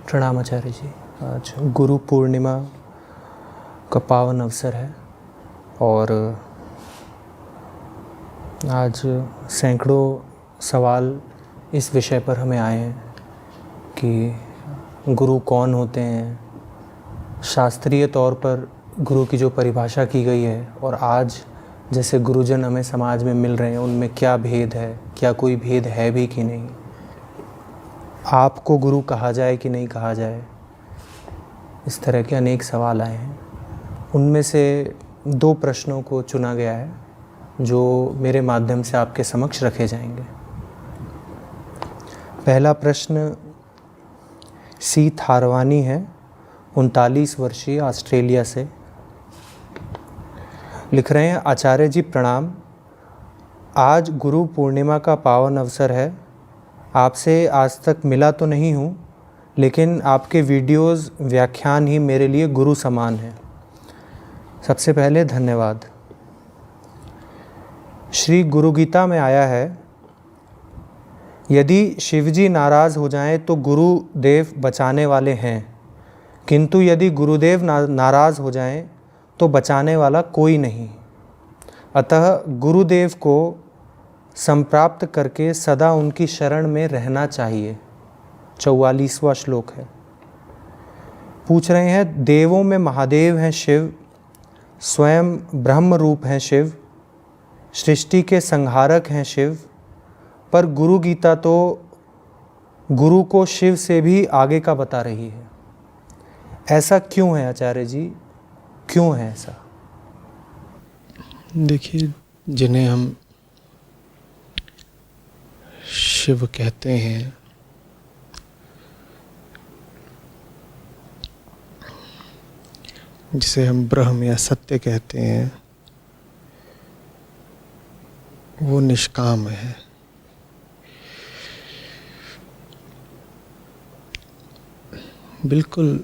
प्रणाम आचार्य जी। आज गुरु पूर्णिमा का पावन अवसर है और आज सैकड़ों सवाल इस विषय पर हमें आए हैं कि गुरु कौन होते हैं, शास्त्रीय तौर पर गुरु की जो परिभाषा की गई है और आज जैसे गुरुजन हमें समाज में मिल रहे हैं उनमें क्या भेद है, क्या कोई भेद है भी कि नहीं, आपको गुरु कहा जाए कि नहीं कहा जाए, इस तरह के अनेक सवाल आए हैं। उनमें से 2 प्रश्नों को चुना गया है जो मेरे माध्यम से आपके समक्ष रखे जाएंगे। पहला प्रश्न सी थारवानी है, 39 वर्षीय, ऑस्ट्रेलिया से। लिख रहे हैं, आचार्य जी प्रणाम। आज गुरु पूर्णिमा का पावन अवसर है। आपसे आज तक मिला तो नहीं हूँ, लेकिन आपके वीडियोस, व्याख्यान ही मेरे लिए गुरु समान हैं। सबसे पहले धन्यवाद। श्री गुरु गीता में आया है, यदि शिवजी नाराज़ हो जाएं तो गुरुदेव बचाने वाले हैं, किंतु यदि गुरुदेव नाराज़ हो जाएं तो बचाने वाला कोई नहीं। अतः गुरुदेव को संप्राप्त करके सदा उनकी शरण में रहना चाहिए। 44वां श्लोक है। पूछ रहे हैं, देवों में महादेव हैं शिव, स्वयं ब्रह्म रूप हैं शिव, सृष्टि के संहारक हैं शिव, पर गुरु गीता तो गुरु को शिव से भी आगे का बता रही है। ऐसा क्यों है आचार्य जी, क्यों है ऐसा? देखिए, जिन्हें हम शिव कहते हैं, जिसे हम ब्रह्म या सत्य कहते हैं, वो निष्काम है। बिल्कुल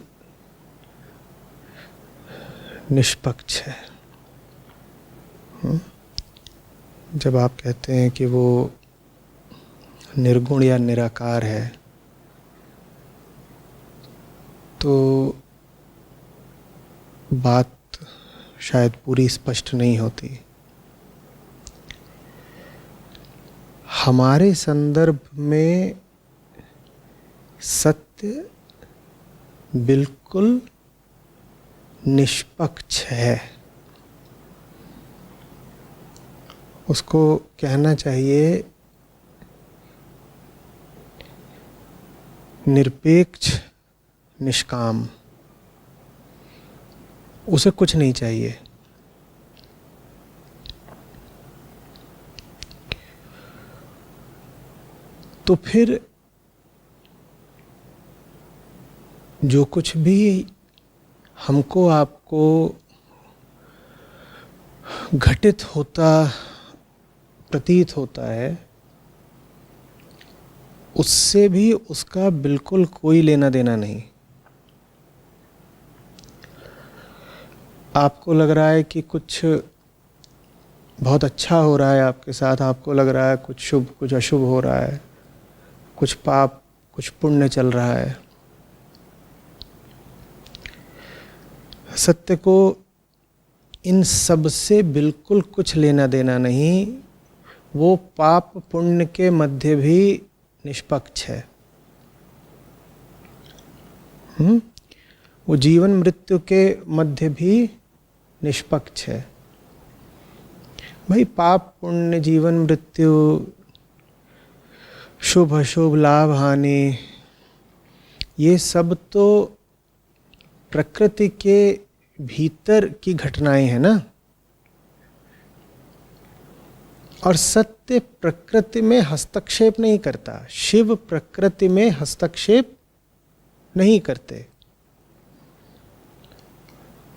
निष्पक्ष है। जब आप कहते हैं कि वो निर्गुण या निराकार है, तो बात शायद पूरी स्पष्ट नहीं होती। हमारे संदर्भ में सत्य बिल्कुल निष्पक्ष है। उसको कहना चाहिए निरपेक्ष निष्काम। उसे कुछ नहीं चाहिए। तो फिर जो कुछ भी हमको आपको घटित होता प्रतीत होता है, उससे भी उसका बिल्कुल कोई लेना देना नहीं। आपको लग रहा है कि कुछ बहुत अच्छा हो रहा है आपके साथ, आपको लग रहा है कुछ शुभ कुछ अशुभ हो रहा है, कुछ पाप कुछ पुण्य चल रहा है। सत्य को इन सब से बिल्कुल कुछ लेना देना नहीं। वो पाप पुण्य के मध्य भी निष्पक्ष है। वो जीवन मृत्यु के मध्य भी निष्पक्ष है। भाई, पाप पुण्य, जीवन मृत्यु, शुभ अशुभ, लाभ हानि, ये सब तो प्रकृति के भीतर की घटनाएं हैं ना। और सत्य प्रकृति में हस्तक्षेप नहीं करता। शिव प्रकृति में हस्तक्षेप नहीं करते।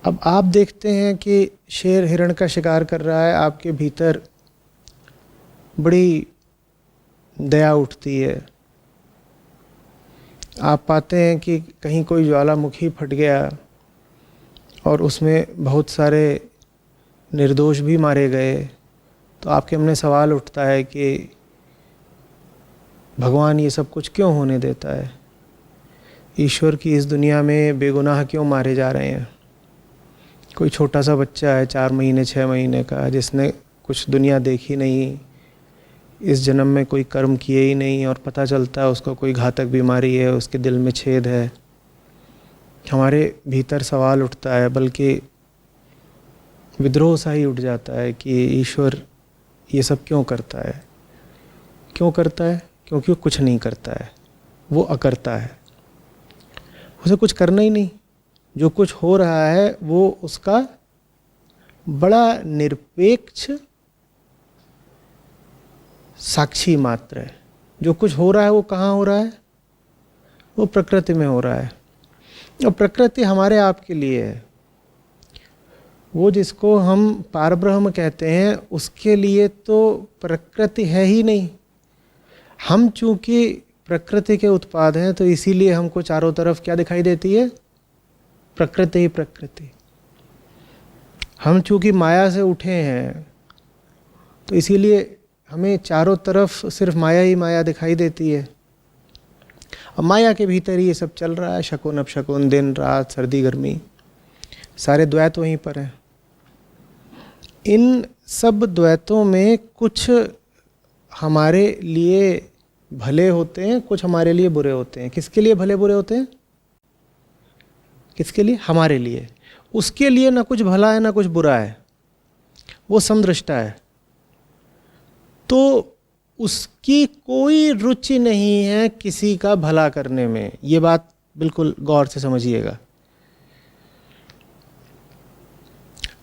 अब आप देखते हैं कि शेर हिरण का शिकार कर रहा है, आपके भीतर बड़ी दया उठती है। आप पाते हैं कि कहीं कोई ज्वालामुखी फट गया और उसमें बहुत सारे निर्दोष भी मारे गए, तो आपके मन में सवाल उठता है कि भगवान ये सब कुछ क्यों होने देता है? ईश्वर की इस दुनिया में बेगुनाह क्यों मारे जा रहे हैं? कोई छोटा सा बच्चा है 4 महीने 6 महीने का, जिसने कुछ दुनिया देखी नहीं, इस जन्म में कोई कर्म किए ही नहीं, और पता चलता है उसको कोई घातक बीमारी है, उसके दिल में छेद है। हमारे भीतर सवाल उठता है, बल्कि विद्रोह सा ही उठ जाता है कि ईश्वर ये सब क्यों करता है? क्यों करता है? क्योंकि वो कुछ नहीं करता है, वो अकर्ता है। उसे कुछ करना ही नहीं। जो कुछ हो रहा है वो उसका बड़ा निरपेक्ष साक्षी मात्र है। जो कुछ हो रहा है वो कहाँ हो रहा है? वो प्रकृति में हो रहा है, और प्रकृति हमारे आप के लिए है। वो जिसको हम पारब्रह्म कहते हैं उसके लिए तो प्रकृति है ही नहीं। हम चूंकि प्रकृति के उत्पाद हैं तो इसीलिए हमको चारों तरफ क्या दिखाई देती है? प्रकृति ही प्रकृति। हम चूंकि माया से उठे हैं तो इसीलिए हमें चारों तरफ सिर्फ माया ही माया दिखाई देती है। और माया के भीतर ही ये सब चल रहा है, शकुन अपशकुन, दिन रात, सर्दी गर्मी, सारे द्वैत वहीं पर हैं। इन सब द्वैतों में कुछ हमारे लिए भले होते हैं, कुछ हमारे लिए बुरे होते हैं। किसके लिए भले बुरे होते हैं? किसके लिए? हमारे लिए। उसके लिए ना कुछ भला है ना कुछ बुरा है, वो समदृष्टा है। तो उसकी कोई रुचि नहीं है किसी का भला करने में। ये बात बिल्कुल गौर से समझिएगा।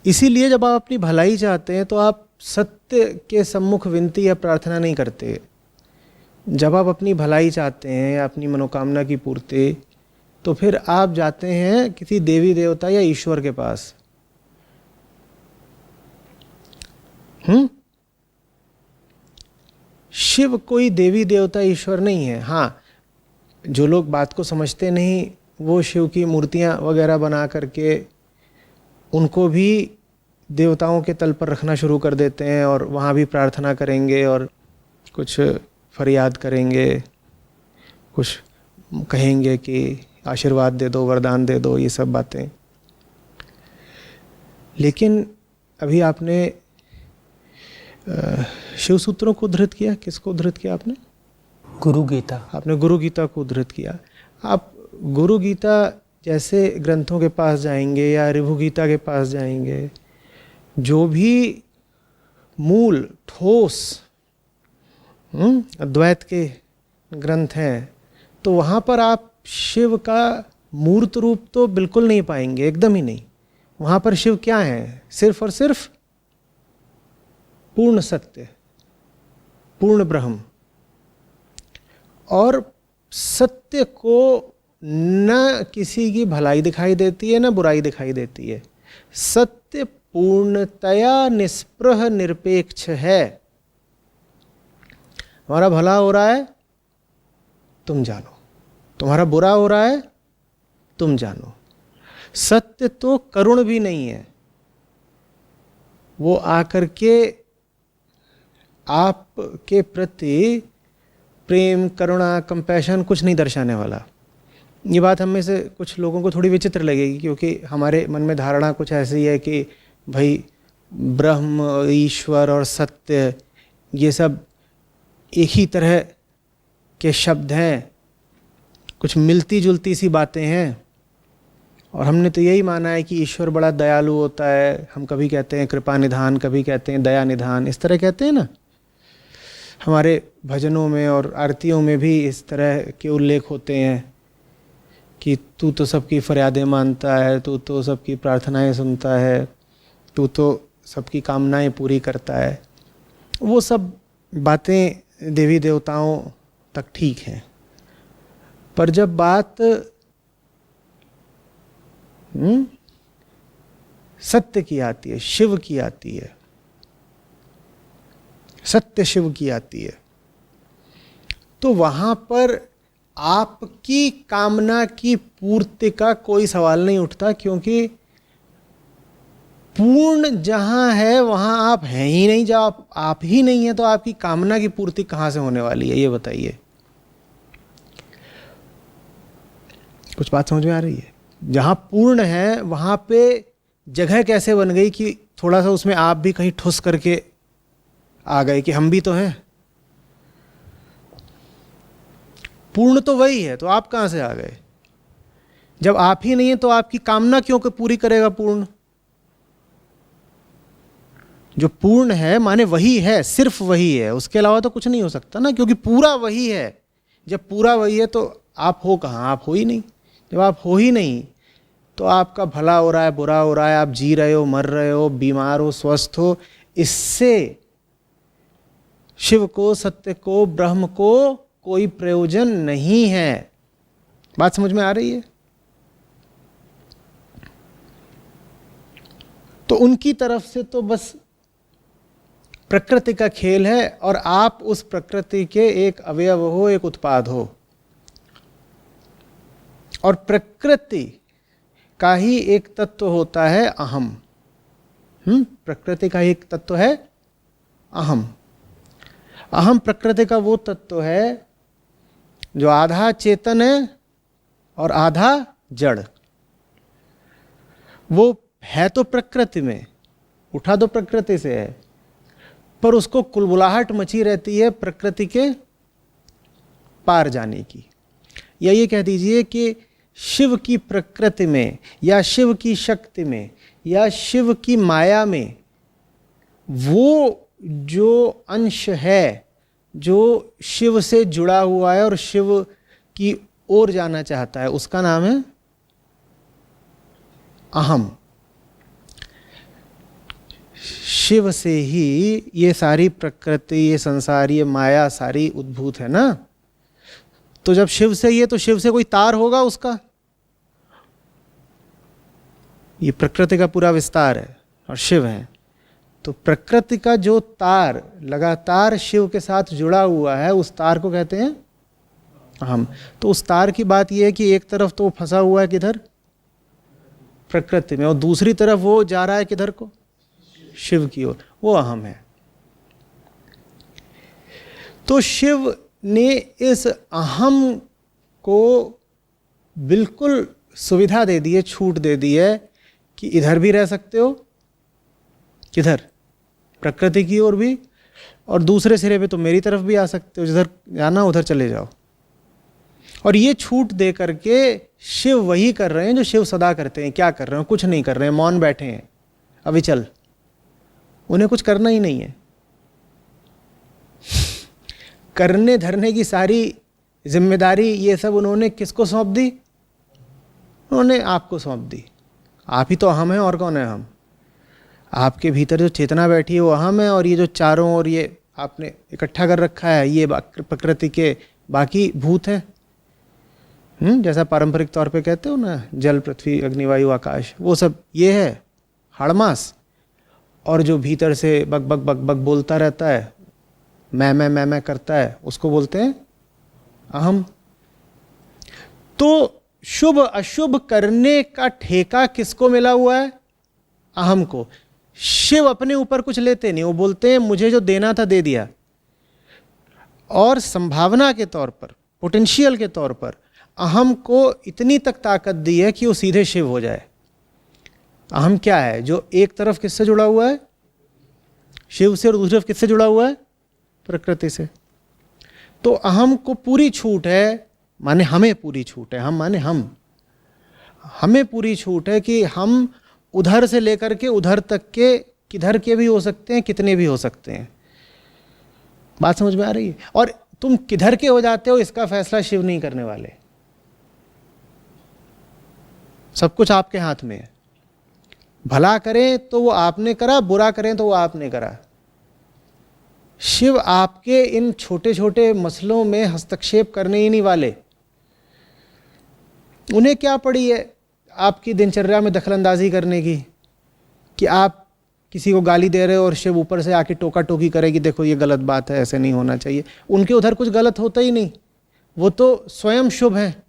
इसीलिए जब आप अपनी भलाई चाहते हैं तो आप सत्य के सम्मुख विनती या प्रार्थना नहीं करते। जब आप अपनी भलाई चाहते हैं या अपनी मनोकामना की पूर्ति, तो फिर आप जाते हैं किसी देवी देवता या ईश्वर के पास। शिव कोई देवी देवता ईश्वर नहीं है। हाँ, जो लोग बात को समझते नहीं वो शिव की मूर्तियां वगैरह बना करके उनको भी देवताओं के तल पर रखना शुरू कर देते हैं, और वहाँ भी प्रार्थना करेंगे और कुछ फरियाद करेंगे, कुछ कहेंगे कि आशीर्वाद दे दो, वरदान दे दो, ये सब बातें। लेकिन अभी आपने शिव सूत्रों को उद्धृत किया। किसको उद्धृत किया आपने? गुरु गीता। आपने गुरु गीता को उद्धृत किया। आप गुरु गीता जैसे ग्रंथों के पास जाएंगे या ऋभु गीता के पास जाएंगे, जो भी मूल ठोस अद्वैत के ग्रंथ हैं, तो वहाँ पर आप शिव का मूर्त रूप तो बिल्कुल नहीं पाएंगे, एकदम ही नहीं। वहाँ पर शिव क्या है? सिर्फ और सिर्फ पूर्ण सत्य, पूर्ण ब्रह्म। और सत्य को न किसी की भलाई दिखाई देती है न बुराई दिखाई देती है। सत्य पूर्णतया निष्प्रह निरपेक्ष है। हमारा भला हो रहा है तुम जानो, तुम्हारा बुरा हो रहा है तुम जानो। सत्य तो करुण भी नहीं है। वो आकर के आपके प्रति प्रेम, करुणा, कंपैशन कुछ नहीं दर्शाने वाला। ये बात हम में से कुछ लोगों को थोड़ी विचित्र लगेगी, क्योंकि हमारे मन में धारणा कुछ ऐसी है कि भाई ब्रह्म, ईश्वर और सत्य ये सब एक ही तरह के शब्द हैं, कुछ मिलती जुलती सी बातें हैं। और हमने तो यही माना है कि ईश्वर बड़ा दयालु होता है। हम कभी कहते हैं कृपा निधान, कभी कहते हैं दया निधान, इस तरह कहते हैं ना। हमारे भजनों में और आरतियों में भी इस तरह के उल्लेख होते हैं कि तू तो सबकी फरियादें मानता है, तू तो सबकी प्रार्थनाएं सुनता है, तू तो सबकी कामनाएं पूरी करता है। वो सब बातें देवी देवताओं तक ठीक हैं, पर जब बात सत्य की आती है, शिव की आती है, सत्य शिव की आती है, तो वहां पर आपकी कामना की पूर्ति का कोई सवाल नहीं उठता, क्योंकि पूर्ण जहाँ है वहाँ आप हैं ही नहीं। जब आप ही नहीं है तो आपकी कामना की पूर्ति कहाँ से होने वाली है, ये बताइए। कुछ बात समझ में आ रही है? जहाँ पूर्ण है वहाँ पे जगह कैसे बन गई कि थोड़ा सा उसमें आप भी कहीं ठुस करके आ गए कि हम भी तो हैं। पूर्ण तो वही है, तो आप कहाँ से आ गए? जब आप ही नहीं है तो आपकी कामना क्यों पूरी करेगा पूर्ण? जो पूर्ण है माने वही है, सिर्फ वही है, उसके अलावा तो कुछ नहीं हो सकता ना, क्योंकि पूरा वही है। जब पूरा वही है तो आप हो कहाँ? आप हो ही नहीं। जब आप हो ही नहीं तो आपका भला हो रहा है, बुरा हो रहा है, आप जी रहे हो, मर रहे हो, बीमार हो, स्वस्थ हो, इससे शिव को, सत्य को, ब्रह्म को कोई प्रयोजन नहीं है। बात समझ में आ रही है? तो उनकी तरफ से तो बस प्रकृति का खेल है और आप उस प्रकृति के एक अवयव हो, एक उत्पाद हो। और प्रकृति का ही एक तत्व होता है अहम। प्रकृति का ही एक तत्व है अहम। अहम प्रकृति का वो तत्व है जो आधा चेतन है और आधा जड़। वो है तो प्रकृति में, उठा तो प्रकृति से है, पर उसको कुलबुलाहट मची रहती है प्रकृति के पार जाने की। या ये कह दीजिए कि शिव की प्रकृति में या शिव की शक्ति में या शिव की माया में वो जो अंश है जो शिव से जुड़ा हुआ है और शिव की ओर जाना चाहता है, उसका नाम है अहम। शिव से ही ये सारी प्रकृति, ये संसार, ये माया सारी उद्भूत है ना। तो जब शिव से ये, तो शिव से कोई तार होगा उसका। ये प्रकृति का पूरा विस्तार है और शिव है। तो प्रकृति का जो तार लगातार शिव के साथ जुड़ा हुआ है, उस तार को कहते हैं अहम। तो उस तार की बात यह है कि एक तरफ तो फंसा हुआ है किधर? प्रकृति में, और दूसरी तरफ वो जा रहा है किधर को? शिव की ओर, वो अहम है। तो शिव ने इस अहम को बिल्कुल सुविधा दे दी है, छूट दे दी है कि इधर भी रह सकते हो, किधर? प्रकृति की ओर भी, और दूसरे सिरे पे तो मेरी तरफ भी आ सकते हो, जिधर जाना उधर चले जाओ। और ये छूट दे करके शिव वही कर रहे हैं जो शिव सदा करते हैं। क्या कर रहे हैं? कुछ नहीं कर रहे हैं, मौन बैठे हैं अविचल। उन्हें कुछ करना ही नहीं है। करने धरने की सारी जिम्मेदारी ये सब उन्होंने किसको सौंप दी? उन्होंने आपको सौंप दी। आप ही तो अहम है, और कौन है हम? आपके भीतर जो चेतना बैठी है वो अहम है, और ये जो चारों ओर ये आपने इकट्ठा कर रखा है ये प्रकृति के बाकी भूत हैं। जैसा पारंपरिक तौर पे कहते हो ना, जल, पृथ्वी, अग्नि, वायु, आकाश, वो सब ये है हड़मास। और जो भीतर से बक बक बक बक बोलता रहता है, मैं करता है, उसको बोलते हैं अहम। तो शुभ अशुभ करने का ठेका किसको मिला हुआ है? अहम को। शिव अपने ऊपर कुछ लेते नहीं, वो बोलते हैं मुझे जो देना था दे दिया। और संभावना के तौर पर, पोटेंशियल के तौर पर अहम को इतनी तक ताकत दी है कि वो सीधे शिव हो जाए। अहम क्या है? जो एक तरफ किससे जुड़ा हुआ है? शिव से, और दूसरी तरफ किससे जुड़ा हुआ है? प्रकृति से। तो अहम को पूरी छूट है, माने हमें पूरी छूट है। हम माने हमें पूरी छूट है कि हम उधर से लेकर के उधर तक के, किधर के भी हो सकते हैं, कितने भी हो सकते हैं। बात समझ में आ रही है? और तुम किधर के हो जाते हो इसका फैसला शिव नहीं करने वाले। सब कुछ आपके हाथ में है। भला करें तो वो आपने करा, बुरा करें तो वो आपने करा। शिव आपके इन छोटे छोटे मसलों में हस्तक्षेप करने ही नहीं वाले। उन्हें क्या पड़ी है आपकी दिनचर्या में दखलंदाजी करने की, कि आप किसी को गाली दे रहे हो और शिव ऊपर से आके टोका टोकी करे कि देखो ये गलत बात है, ऐसे नहीं होना चाहिए। उनके उधर कुछ गलत होता ही नहीं, वो तो स्वयं शुभ है।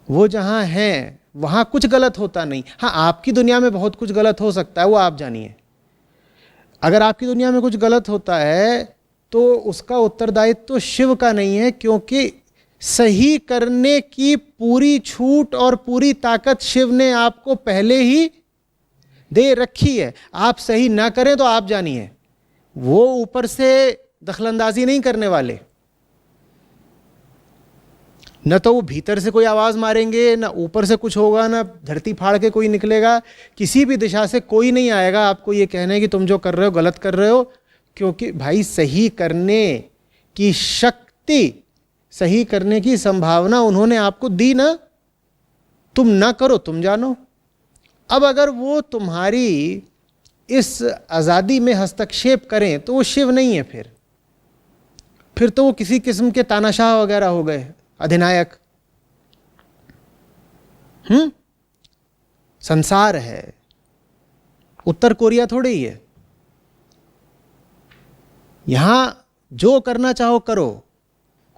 वो जहाँ हैं वहाँ कुछ गलत होता नहीं। हाँ, आपकी दुनिया में बहुत कुछ गलत हो सकता है, वो आप जानिए। अगर आपकी दुनिया में कुछ गलत होता है तो उसका उत्तरदायित्व तो शिव का नहीं है, क्योंकि सही करने की पूरी छूट और पूरी ताकत शिव ने आपको पहले ही दे रखी है। आप सही ना करें तो आप जानिए, वो ऊपर से दखलंदाजी नहीं करने वाले। न तो वो भीतर से कोई आवाज मारेंगे, ना ऊपर से कुछ होगा, ना धरती फाड़ के कोई निकलेगा, किसी भी दिशा से कोई नहीं आएगा आपको ये कहने कि तुम जो कर रहे हो गलत कर रहे हो। क्योंकि भाई सही करने की शक्ति, सही करने की संभावना उन्होंने आपको दी ना, तुम ना करो तुम जानो। अब अगर वो तुम्हारी इस आज़ादी में हस्तक्षेप करें तो वो शिव नहीं है, फिर तो वो किसी किस्म के तानाशाह वगैरह हो गए, अधिनायक। संसार है, उत्तर कोरिया थोड़ी ही है। यहां जो करना चाहो करो,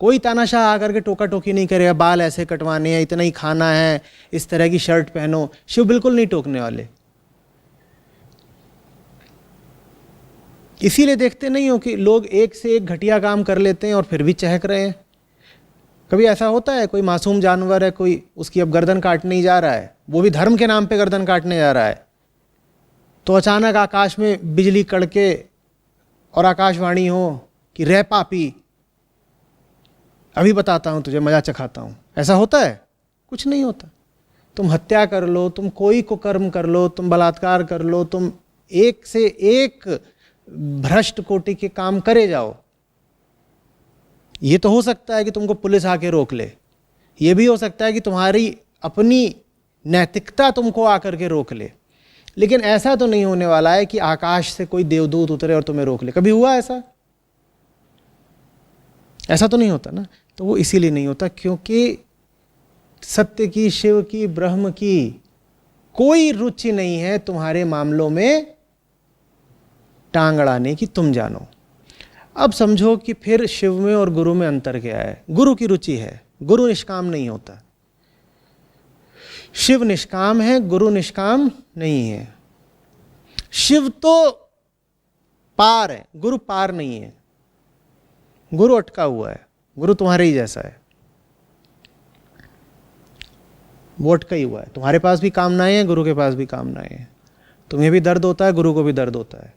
कोई तानाशाह आकर के टोका टोकी नहीं करेगा, बाल ऐसे कटवाने हैं, इतना ही खाना है, इस तरह की शर्ट पहनो। शिव बिल्कुल नहीं टोकने वाले। इसीलिए देखते नहीं हो कि लोग एक से एक घटिया काम कर लेते हैं और फिर भी चहक रहे हैं। कभी ऐसा होता है कोई मासूम जानवर है, कोई उसकी अब गर्दन काटने ही जा रहा है, वो भी धर्म के नाम पे गर्दन काटने जा रहा है, तो अचानक आकाश में बिजली कड़के और आकाशवाणी हो कि रे पापी, अभी बताता हूं तुझे, मजा चखाता हूं। ऐसा होता है? कुछ नहीं होता। तुम हत्या कर लो, तुम कोई कुकर्म कर लो, तुम बलात्कार कर लो, तुम एक से एक भ्रष्ट कोटि के काम करे जाओ। ये तो हो सकता है कि तुमको पुलिस आके रोक ले, ये भी हो सकता है कि तुम्हारी अपनी नैतिकता तुमको आकर के रोक ले, लेकिन ऐसा तो नहीं होने वाला है कि आकाश से कोई देवदूत उतरे और तुम्हें रोक ले। कभी हुआ ऐसा? ऐसा तो नहीं होता ना। तो वो इसीलिए नहीं होता क्योंकि सत्य की, शिव की, ब्रह्म की कोई रुचि नहीं है तुम्हारे मामलों में टांग अड़ाने की, तुम जानो। अब समझो कि फिर शिव में और गुरु में अंतर क्या है। गुरु की रुचि है, गुरु निष्काम नहीं होता। शिव निष्काम है, गुरु निष्काम नहीं है। शिव तो पार है, गुरु पार नहीं है। गुरु अटका हुआ है, गुरु तुम्हारे ही जैसा है, वो अटका ही हुआ है। तुम्हारे पास भी कामनाएं हैं, गुरु के पास भी कामनाएं हैं। तुम्हें भी दर्द होता है, गुरु को भी दर्द होता है।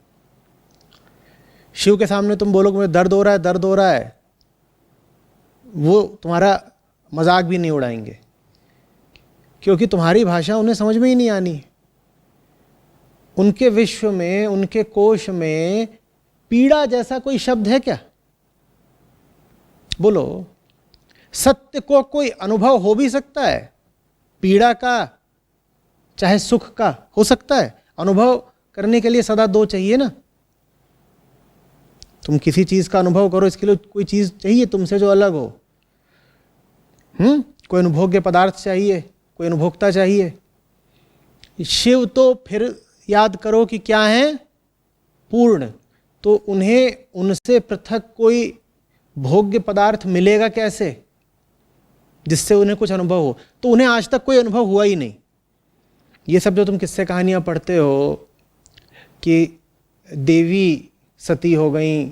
शिव के सामने तुम बोलोगे मुझे दर्द हो रहा है, दर्द हो रहा है, वो तुम्हारा मजाक भी नहीं उड़ाएंगे, क्योंकि तुम्हारी भाषा उन्हें समझ में ही नहीं आनी। उनके विश्व में, उनके कोश में पीड़ा जैसा कोई शब्द है क्या? बोलो। सत्य को कोई अनुभव हो भी सकता है, पीड़ा का चाहे सुख का हो सकता है। अनुभव करने के लिए सदा दो चाहिए ना। तुम किसी चीज का अनुभव करो, इसके लिए कोई चीज चाहिए तुमसे जो अलग हो। कोई अनुभोग्य पदार्थ चाहिए, कोई अनुभोक्ता चाहिए। शिव तो फिर याद करो कि क्या है? पूर्ण। तो उन्हें उनसे पृथक कोई भोग्य पदार्थ मिलेगा कैसे जिससे उन्हें कुछ अनुभव हो? तो उन्हें आज तक कोई अनुभव हुआ ही नहीं। ये सब जो तुम किस्से कहानियां पढ़ते हो कि देवी सती हो गई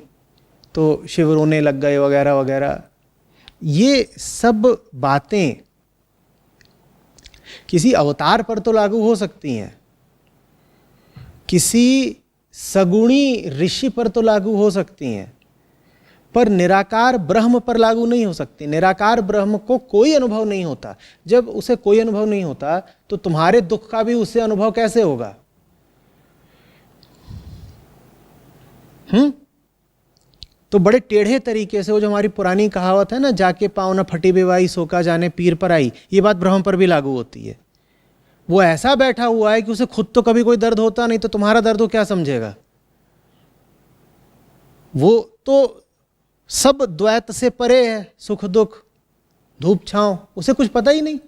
तो शिव रोने लग गए वगैरह वगैरह, ये सब बातें किसी अवतार पर तो लागू हो सकती हैं, किसी सगुणी ऋषि पर तो लागू हो सकती हैं, पर निराकार ब्रह्म पर लागू नहीं हो सकती। निराकार ब्रह्म को कोई अनुभव नहीं होता। जब उसे कोई अनुभव नहीं होता तो तुम्हारे दुख का भी उससे अनुभव कैसे होगा? तो बड़े टेढ़े तरीके से वो जो हमारी पुरानी कहावत है ना, जाके पाँव न फटी बेवाई सोका जाने पीर पर आई, ये बात ब्रह्म पर भी लागू होती है। वो ऐसा बैठा हुआ है कि उसे खुद तो कभी कोई दर्द होता नहीं, तो तुम्हारा दर्द वो क्या समझेगा? वो तो सब द्वैत से परे है, सुख दुख धूप छांव, उसे कुछ पता ही नहीं।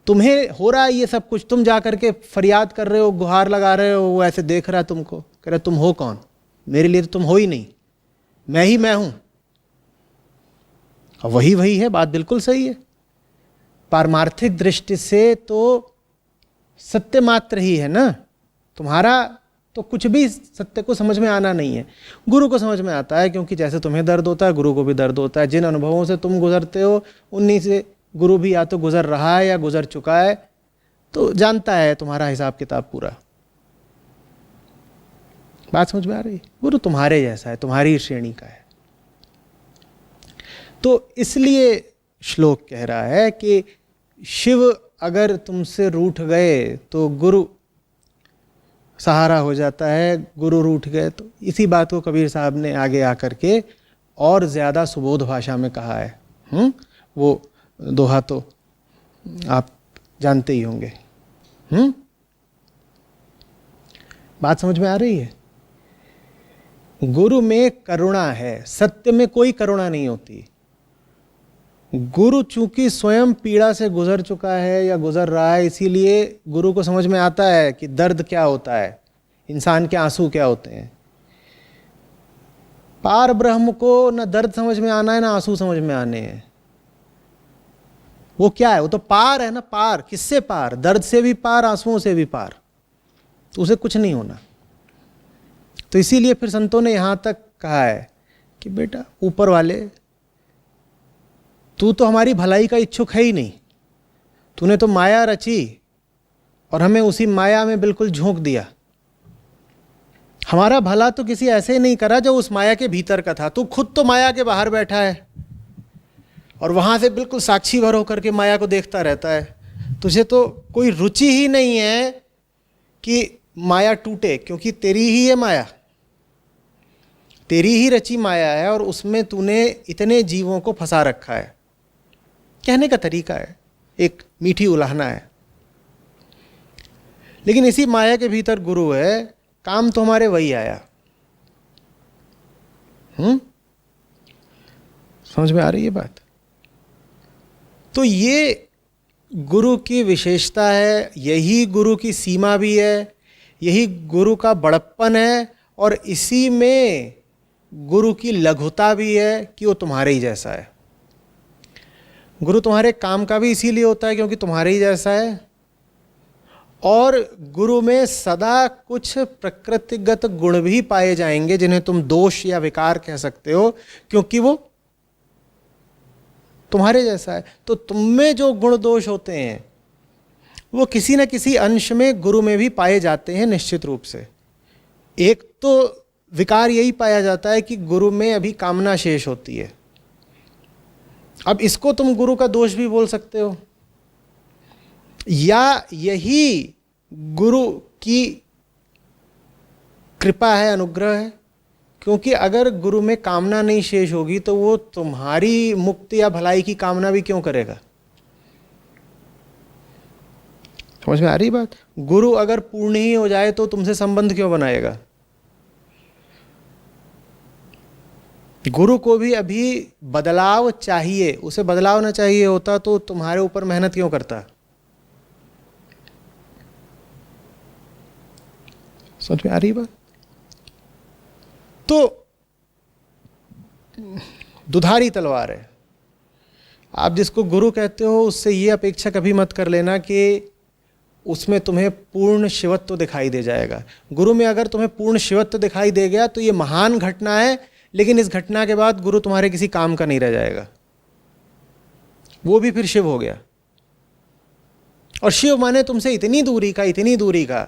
तुम्हें हो रहा है ये सब कुछ, तुम जा करके फरियाद कर रहे हो, गुहार लगा रहे हो, वो ऐसे देख रहा है तुमको, कह रहा तुम हो कौन? मेरे लिए तो तुम हो ही नहीं, मैं ही मैं हूं। और वही है, बात बिल्कुल सही है। पारमार्थिक दृष्टि से तो सत्य मात्र ही है ना, तुम्हारा तो कुछ भी सत्य को समझ में आना नहीं है। गुरु को समझ में आता है, क्योंकि जैसे तुम्हें दर्द होता है गुरु को भी दर्द होता है। जिन अनुभवों से तुम गुजरते हो उन्हीं से गुरु भी या तो गुजर रहा है या गुजर चुका है, तो जानता है तुम्हारा हिसाब किताब पूरा। बात समझ में आ रही है? गुरु तुम्हारे जैसा है, तुम्हारी श्रेणी का है। तो इसलिए श्लोक कह रहा है कि शिव अगर तुमसे रूठ गए तो गुरु सहारा हो जाता है, गुरु रूठ गए तो। इसी बात को कबीर साहब ने आगे आकर के और ज़्यादा सुबोध भाषा में कहा है। वो दोहा तो आप जानते ही होंगे। बात समझ में आ रही है? गुरु में करुणा है, सत्य में कोई करुणा नहीं होती। गुरु चूंकि स्वयं पीड़ा से गुजर चुका है या गुजर रहा है, इसीलिए गुरु को समझ में आता है कि दर्द क्या होता है, इंसान के आंसू क्या होते हैं। पार ब्रह्म को न दर्द समझ में आना है ना आंसू समझ में आने हैं। वो क्या है? वो तो पार है ना। पार किससे पार? दर्द से भी पार, आंसुओं से भी पार। तो उसे कुछ नहीं होना। तो इसीलिए फिर संतों ने यहां तक कहा है कि बेटा ऊपर वाले, तू तो हमारी भलाई का इच्छुक है ही नहीं। तूने तो माया रची और हमें उसी माया में बिल्कुल झोंक दिया। हमारा भला तो किसी ऐसे ही नहीं करा जो उस माया के भीतर का था। तू खुद तो माया के बाहर बैठा है और वहां से बिल्कुल साक्षी भर होकर के माया को देखता रहता है। तुझे तो कोई रुचि ही नहीं है कि माया टूटे, क्योंकि तेरी ही है माया, तेरी ही रची माया है और उसमें तूने इतने जीवों को फंसा रखा है। कहने का तरीका है, एक मीठी उलाहना है। लेकिन इसी माया के भीतर गुरु है, काम तो हमारे वही आया। समझ में आ रही है बात? तो ये गुरु की विशेषता है, यही गुरु की सीमा भी है, यही गुरु का बड़प्पन है, और इसी में गुरु की लघुता भी है कि वो तुम्हारे ही जैसा है। गुरु तुम्हारे काम का भी इसीलिए होता है क्योंकि तुम्हारे ही जैसा है, और गुरु में सदा कुछ प्रकृतिगत गुण भी पाए जाएंगे जिन्हें तुम दोष या विकार कह सकते हो, क्योंकि वो तुम्हारे जैसा है। तो तुम में जो गुण दोष होते हैं वो किसी न किसी अंश में गुरु में भी पाए जाते हैं निश्चित रूप से। एक तो विकार यही पाया जाता है कि गुरु में अभी कामना शेष होती है। अब इसको तुम गुरु का दोष भी बोल सकते हो, या यही गुरु की कृपा है, अनुग्रह है। क्योंकि अगर गुरु में कामना नहीं शेष होगी तो वो तुम्हारी मुक्ति या भलाई की कामना भी क्यों करेगा? समझ में आ रही बात? गुरु अगर पूर्ण ही हो जाए तो तुमसे संबंध क्यों बनाएगा? गुरु को भी अभी बदलाव चाहिए, उसे बदलाव ना चाहिए होता तो तुम्हारे ऊपर मेहनत क्यों करता? समझ में आ रही बात? तो दुधारी तलवार है। आप जिसको गुरु कहते हो उससे ये अपेक्षा कभी मत कर लेना कि उसमें तुम्हें पूर्ण शिवत्व दिखाई दे जाएगा। गुरु में अगर तुम्हें पूर्ण शिवत्व दिखाई दे गया तो ये महान घटना है, लेकिन इस घटना के बाद गुरु तुम्हारे किसी काम का नहीं रह जाएगा, वो भी फिर शिव हो गया। और शिव माने तुमसे इतनी दूरी का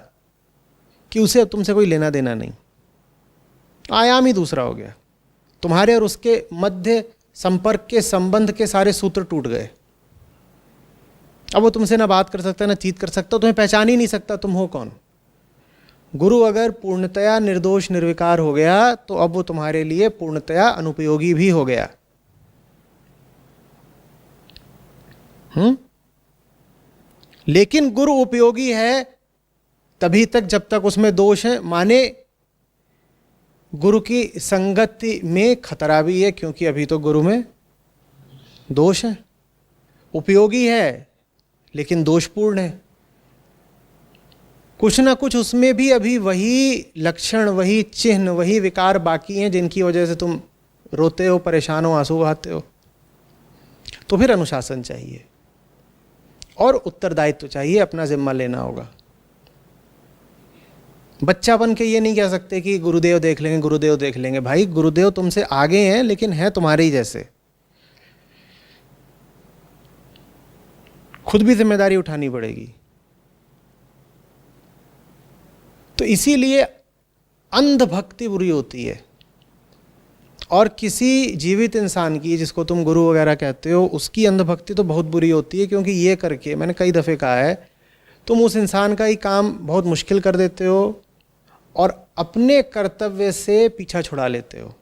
कि उसे तुमसे कोई लेना देना नहीं, आयाम ही दूसरा हो गया। तुम्हारे और उसके मध्य संपर्क के संबंध के सारे सूत्र टूट गए। अब वो तुमसे ना बात कर सकता, ना चीत कर सकता, तुम्हें पहचान ही नहीं सकता तुम हो कौन। गुरु अगर पूर्णतया निर्दोष निर्विकार हो गया तो अब वो तुम्हारे लिए पूर्णतया अनुपयोगी भी हो गया। लेकिन गुरु उपयोगी है तभी तक जब तक उसमें दोष है। माने गुरु की संगति में खतरा भी है, क्योंकि अभी तो गुरु में दोष है। उपयोगी है लेकिन दोषपूर्ण है। कुछ ना कुछ उसमें भी अभी वही लक्षण, वही चिन्ह, वही विकार बाकी हैं जिनकी वजह से तुम रोते हो, परेशान हो, आंसू बहाते हो। तो फिर अनुशासन चाहिए। और उत्तरदायित्व चाहिए, अपना जिम्मा लेना होगा। बच्चा बन के ये नहीं कह सकते कि गुरुदेव देख लेंगे, गुरुदेव देख लेंगे। भाई गुरुदेव तुमसे आगे हैं लेकिन हैं तुम्हारे ही जैसे। खुद भी जिम्मेदारी उठानी पड़ेगी। तो इसीलिए अंधभक्ति बुरी होती है। और किसी जीवित इंसान की, जिसको तुम गुरु वगैरह कहते हो, उसकी अंधभक्ति तो बहुत बुरी होती है, क्योंकि ये करके, मैंने कई दफ़े कहा है, तुम उस इंसान का ही काम बहुत मुश्किल कर देते हो और अपने कर्तव्य से पीछा छुड़ा लेते हो।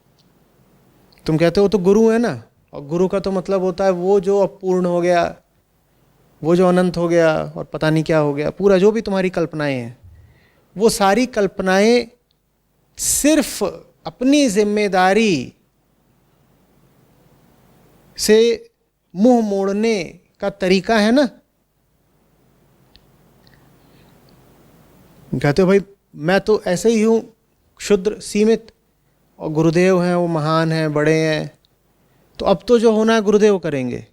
तुम कहते हो तो गुरु है ना, और गुरु का तो मतलब होता है वो जो अपूर्ण हो गया, वो जो अनंत हो गया और पता नहीं क्या हो गया। पूरा जो भी तुम्हारी कल्पनाएं हैं, वो सारी कल्पनाएं सिर्फ अपनी जिम्मेदारी से मुंह मोड़ने का तरीका है ना। कहते हो भाई मैं तो ऐसे ही हूँ, क्षुद्र, सीमित, और गुरुदेव हैं वो महान हैं, बड़े हैं, तो अब तो जो होना है गुरुदेव करेंगे।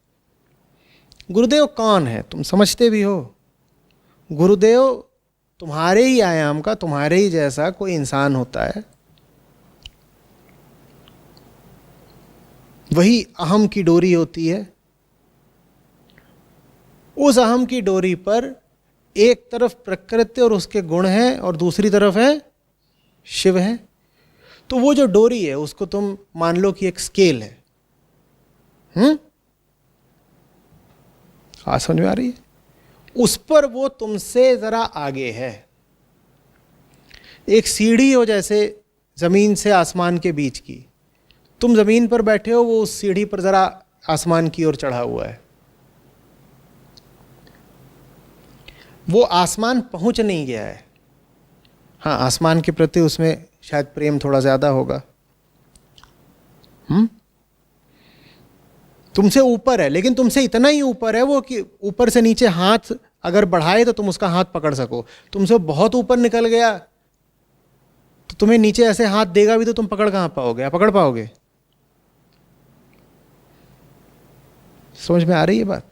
गुरुदेव कौन है तुम समझते भी हो? गुरुदेव तुम्हारे ही आयाम का, तुम्हारे ही जैसा कोई इंसान होता है। वही अहम की डोरी होती है। उस अहम की डोरी पर एक तरफ प्रकृति और उसके गुण हैं और दूसरी तरफ है शिव है। तो वो जो डोरी है उसको तुम मान लो कि एक स्केल है। आज समझ में आ रही है? उस पर वो तुमसे जरा आगे है। एक सीढ़ी हो जैसे जमीन से आसमान के बीच की, तुम जमीन पर बैठे हो, वो उस सीढ़ी पर जरा आसमान की ओर चढ़ा हुआ है। वो आसमान पहुंच नहीं गया है। हाँ, आसमान के प्रति उसमें शायद प्रेम थोड़ा ज्यादा होगा। तुमसे ऊपर है, लेकिन तुमसे इतना ही ऊपर है वो कि ऊपर से नीचे हाथ अगर बढ़ाए तो तुम उसका हाथ पकड़ सको। तुमसे बहुत ऊपर निकल गया तो तुम्हें नीचे ऐसे हाथ देगा भी तो तुम पकड़ कहां पाओगे? या पकड़ पाओगे? समझ में आ रही है बात?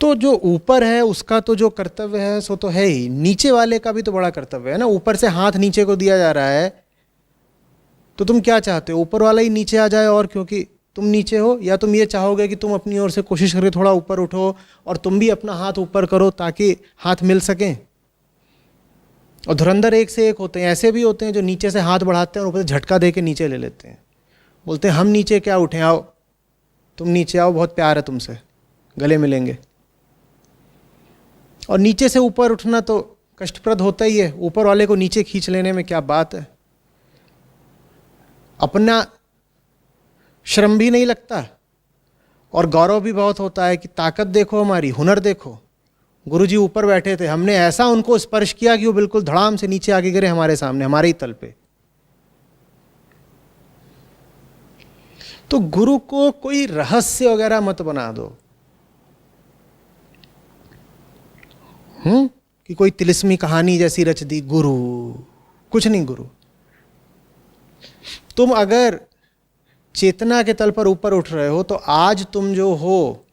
तो जो ऊपर है उसका तो जो कर्तव्य है सो तो है ही, नीचे वाले का भी तो बड़ा कर्तव्य है ना। ऊपर से हाथ नीचे को दिया जा रहा है तो तुम क्या चाहते हो? ऊपर वाला ही नीचे आ जाए, और क्योंकि तुम नीचे हो, या तुम ये चाहोगे कि तुम अपनी ओर से कोशिश करके थोड़ा ऊपर उठो और तुम भी अपना हाथ ऊपर करो ताकि हाथ मिल सकें। और धुरंधर एक से एक होते हैं। ऐसे भी होते हैं जो नीचे से हाथ बढ़ाते हैं और ऊपर से झटका दे के नीचे ले लेते हैं। बोलते हैं हम नीचे क्या उठे, आओ तुम नीचे आओ, बहुत प्यार है तुमसे, गले मिलेंगे। और नीचे से ऊपर उठना तो कष्टप्रद होता ही है। ऊपर वाले को नीचे खींच लेने में क्या बात है, अपना श्रम भी नहीं लगता और गौरव भी बहुत होता है कि ताकत देखो हमारी, हुनर देखो। गुरुजी ऊपर बैठे थे, हमने ऐसा उनको स्पर्श किया कि वो बिल्कुल धड़ाम से नीचे आके गिरे हमारे सामने, हमारे ही तल पे। तो गुरु को कोई रहस्य वगैरह मत बना दो, कि कोई तिलिस्मी कहानी जैसी रच दी गुरु। कुछ नहीं गुरु। तुम अगर चेतना के तल पर ऊपर उठ रहे हो तो आज तुम जो हो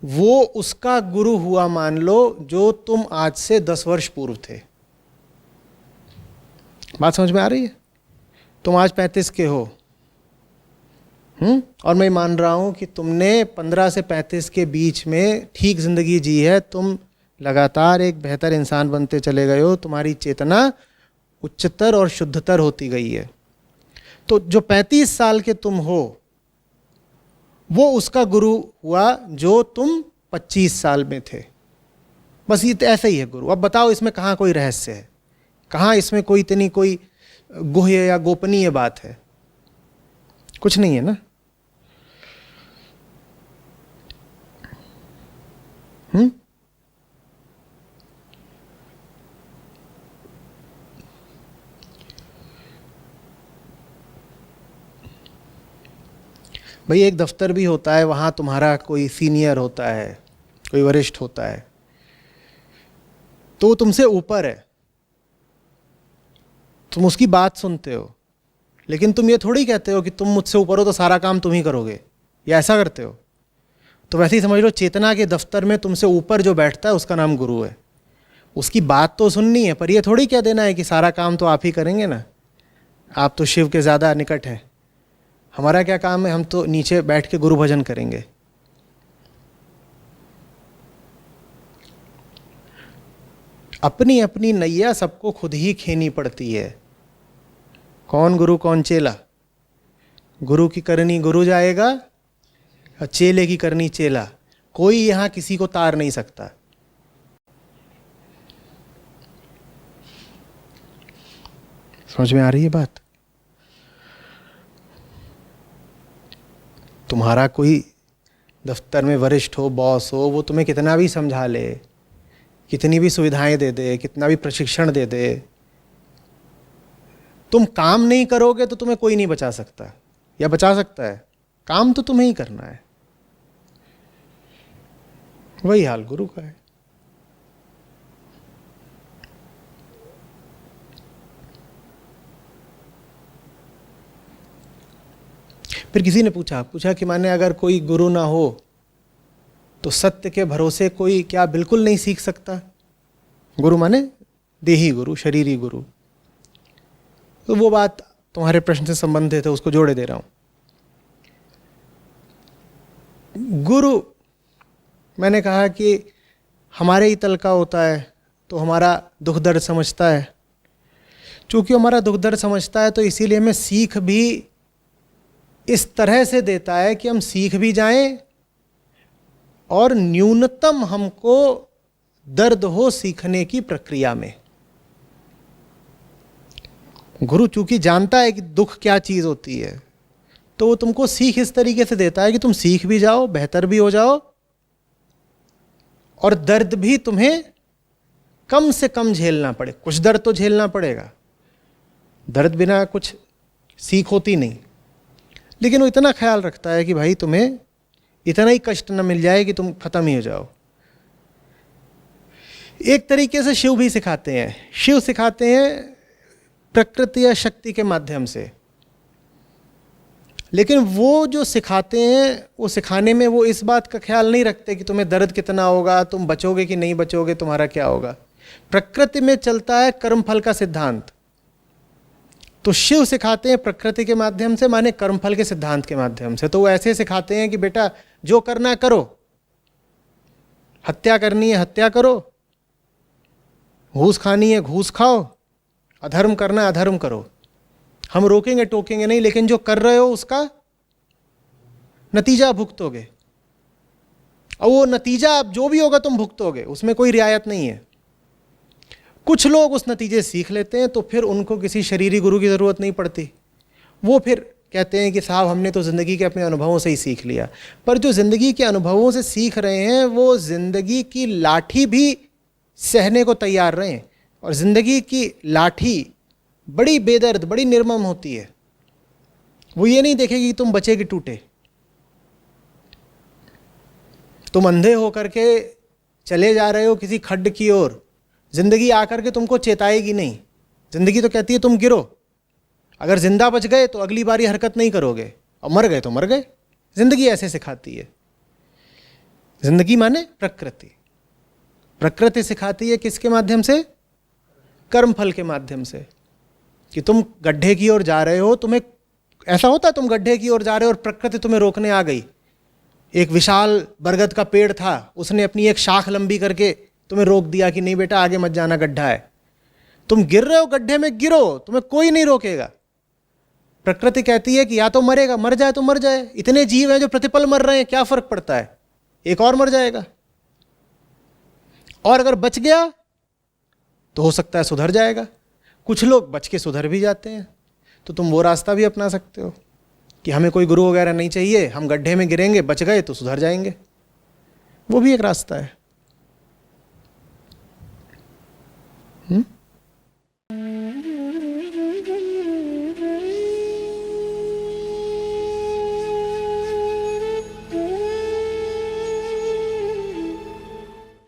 वो उसका गुरु हुआ मान लो जो तुम आज से 10 वर्ष पूर्व थे। बात समझ में आ रही है? तुम आज 35 के हो, और मैं मान रहा हूं कि तुमने 15 से 35 के बीच में ठीक जिंदगी जी है। तुम लगातार एक बेहतर इंसान बनते चले गए हो, तुम्हारी चेतना उच्चतर और शुद्धतर होती गई है। तो जो 35 साल के तुम हो वो उसका गुरु हुआ जो तुम 25 साल में थे। बस ये ऐसा ही है गुरु। अब बताओ इसमें कहाँ कोई रहस्य है, कहाँ इसमें कोई इतनी कोई गुह्य या गोपनीय बात है? कुछ नहीं है ना। भाई एक दफ्तर भी होता है, वहाँ तुम्हारा कोई सीनियर होता है, कोई वरिष्ठ होता है, तो वो तुमसे ऊपर है, तुम उसकी बात सुनते हो, लेकिन तुम ये थोड़ी कहते हो कि तुम मुझसे ऊपर हो तो सारा काम तुम ही करोगे, या ऐसा करते हो? तो वैसे ही समझ लो चेतना के दफ्तर में तुमसे ऊपर जो बैठता है उसका नाम गुरु है। उसकी बात तो सुननी है, पर ये थोड़ी कह देना है कि सारा काम तो आप ही करेंगे ना, आप तो शिव के ज़्यादा निकट हैं, हमारा क्या काम है, हम तो नीचे बैठ के गुरु भजन करेंगे। अपनी अपनी नैया सबको खुद ही खेनी पड़ती है। कौन गुरु कौन चेला? गुरु की करनी गुरु जाएगा और चेले की करनी चेला। कोई यहां किसी को तार नहीं सकता। समझ में आ रही है बात? तुम्हारा कोई दफ्तर में वरिष्ठ हो, बॉस हो, वो तुम्हें कितना भी समझा ले, कितनी भी सुविधाएं दे दे, कितना भी प्रशिक्षण दे दे, तुम काम नहीं करोगे तो तुम्हें कोई नहीं बचा सकता, या बचा सकता है? काम तो तुम्हें ही करना है। वही हाल गुरु का है। फिर किसी ने पूछा कि माने अगर कोई गुरु ना हो तो सत्य के भरोसे कोई क्या बिल्कुल नहीं सीख सकता? गुरु माने देही गुरु, शरीरी गुरु। तो वो बात तुम्हारे प्रश्न से संबंधित है, उसको जोड़े दे रहा हूं। गुरु, मैंने कहा कि हमारे ही तल का होता है तो हमारा दुख दर्द समझता है। चूंकि हमारा दुख दर्द समझता है तो इसीलिए हमें सीख भी इस तरह से देता है कि हम सीख भी जाएं और न्यूनतम हमको दर्द हो सीखने की प्रक्रिया में। गुरु चूंकि जानता है कि दुख क्या चीज होती है, तो वो तुमको सीख इस तरीके से देता है कि तुम सीख भी जाओ, बेहतर भी हो जाओ, और दर्द भी तुम्हें कम से कम झेलना पड़े। कुछ दर्द तो झेलना पड़ेगा, दर्द बिना कुछ सीख होती नहीं, लेकिन वो इतना ख्याल रखता है कि भाई तुम्हें इतना ही कष्ट न मिल जाए कि तुम खत्म ही हो जाओ। एक तरीके से शिव भी सिखाते हैं। शिव सिखाते हैं प्रकृति या शक्ति के माध्यम से, लेकिन वो जो सिखाते हैं वो सिखाने में वो इस बात का ख्याल नहीं रखते कि तुम्हें दर्द कितना होगा, तुम बचोगे कि नहीं बचोगे, तुम्हारा क्या होगा। प्रकृति में चलता है कर्मफल का सिद्धांत, तो शिव सिखाते हैं प्रकृति के माध्यम से, माने कर्मफल के सिद्धांत के माध्यम से। तो वो ऐसे सिखाते हैं कि बेटा जो करना करो, हत्या करनी है हत्या करो, घूस खानी है घूस खाओ, अधर्म करना है अधर्म करो। हम रोकेंगे टोकेंगे नहीं, लेकिन जो कर रहे हो उसका नतीजा भुगतोगे, और वो नतीजा अब जो भी होगा तुम भुगतोगे, उसमें कोई रियायत नहीं है। कुछ लोग उस नतीजे सीख लेते हैं तो फिर उनको किसी शरीरी गुरु की ज़रूरत नहीं पड़ती। वो फिर कहते हैं कि साहब हमने तो ज़िंदगी के अपने अनुभवों से ही सीख लिया। पर जो ज़िंदगी के अनुभवों से सीख रहे हैं वो ज़िंदगी की लाठी भी सहने को तैयार रहे हैं, और ज़िंदगी की लाठी बड़ी बेदर्द, बड़ी निर्मम होती है। वो ये नहीं देखेगी कि तुम बचे कि टूटे। तुम अंधे होकर के चले जा रहे हो किसी खड्ड की ओर, जिंदगी आकर के तुमको चेताएगी नहीं। जिंदगी तो कहती है तुम गिरो, अगर जिंदा बच गए तो अगली बारी हरकत नहीं करोगे, और मर गए तो मर गए। जिंदगी ऐसे सिखाती है। जिंदगी माने प्रकृति। प्रकृति सिखाती है किसके माध्यम से? कर्मफल के माध्यम से। कि तुम गड्ढे की ओर जा रहे हो, तुम्हें ऐसा होता है तुम गड्ढे की ओर जा रहे हो और प्रकृति तुम्हें रोकने आ गई। एक विशाल बरगद का पेड़ था, उसने अपनी एक शाख लंबी करके तुम्हें रोक दिया कि नहीं बेटा आगे मत जाना, गड्ढा है। तुम गिर रहे हो गड्ढे में, गिरो, तुम्हें कोई नहीं रोकेगा। प्रकृति कहती है कि या तो मरेगा, मर जाए तो मर जाए। इतने जीव हैं जो प्रतिपल मर रहे हैं, क्या फर्क पड़ता है, एक और मर जाएगा। और अगर बच गया तो हो सकता है सुधर जाएगा। कुछ लोग बच के सुधर भी जाते हैं। तो तुम वो रास्ता भी अपना सकते हो कि हमें कोई गुरु वगैरह नहीं चाहिए, हम गड्ढे में गिरेंगे, बच गए तो सुधर जाएंगे। वो भी एक रास्ता है।